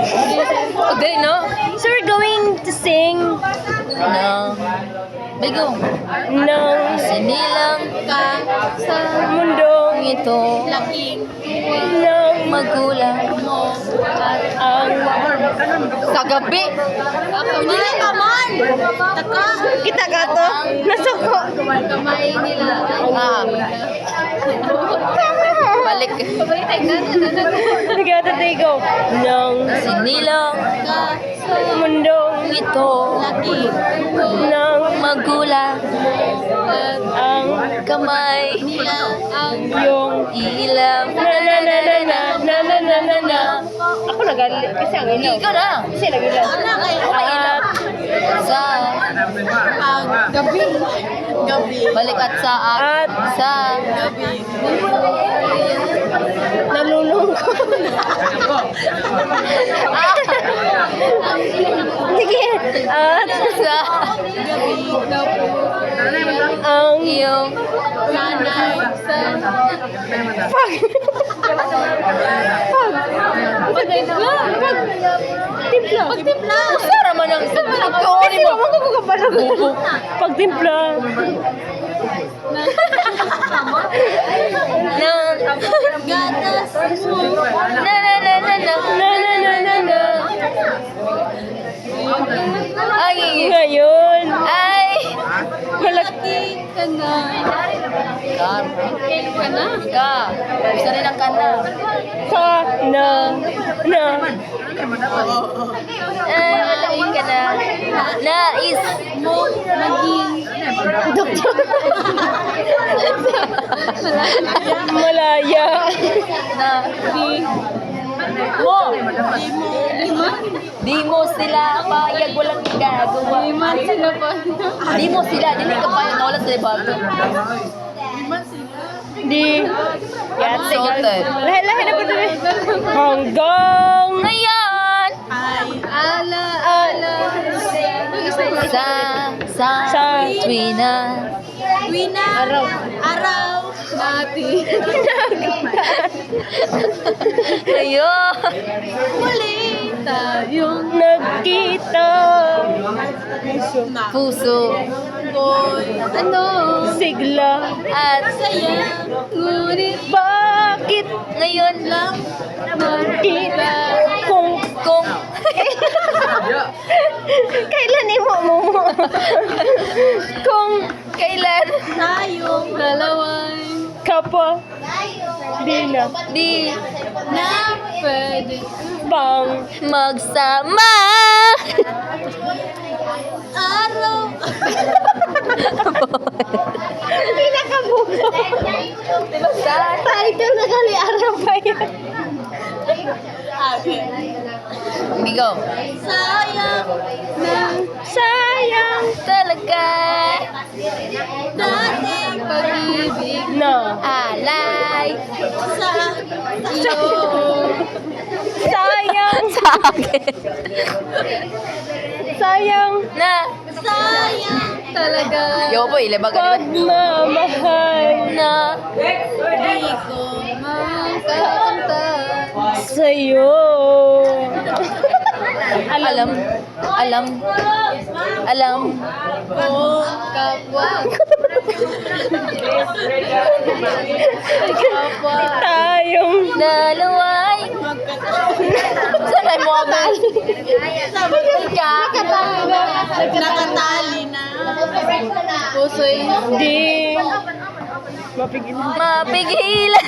Okay, no? So we're going to sing No. Bigo. ng Sinilang ka sa mundong ito. Laking ng Magulang mo. ang kagabi. Nila kaman. Taka. kita ka to nasuko. Kamay nila. Ah. Balik. Nagtatatigo ng Sinilang Ka sa mundong ito. laking ng Magulang ang kamay nila ang yung ilaw. na na na na na na na na na na. Ako nagali kasi ang ilaw. Ikaw na. Kasi nagilaw. At Sa ang gabi. Gabi. balik at sa At sa Gabi. nalulungkot. Sige. At sa Gabi. Gapo. ang iyong Nanay sa timpla. pagtimpla. Sara man ang pagkauli Kasi mo. mama ko kapag pagtimpla. Nang Gatas mo. na na na na na Na na na na na. ay Ngayon ay malaki Ka na. kar Ka na. ka gusto rin ang kana ka na ay matawin ka na nais Mo. Maging. doktor malaya na mo Lima. di mo sila payag walang gagawa Lima sila pa. di mo sila dili ka payag na wala sa debato di yate Salted. lahi na po dito hanggang ngayon Ay. Ala. ala sa tuwina Wina. araw Araw. Dati. ngayon Muli. Tayong nagkita na. puso Boy. Ano? sigla at Saya. Ngunit bakit ngayon lang. kita kung kung kailan mo kung kailan Tayong dalaway. kapwa di na di Na pwede. bang magsama Araw. pinakabuko sa title na kali araw pa yan Okay. bigo Sayang na sayang talaga dating pag-ibig na alay sa iyo. sayang sa akin sayang na Sayang talaga. yo po ilebag ka di ba pagmamahal na Di ko makakanta. sa'yo alam Kung kapwa. Kapwa. tayong dalaway sanay mo amal ka Nakatali na. Puso'y di mapigil mapigilan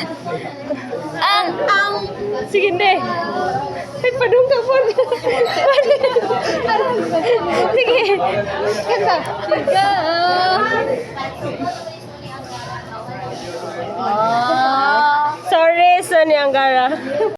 ang sige hindi ay padung ka po sige kanta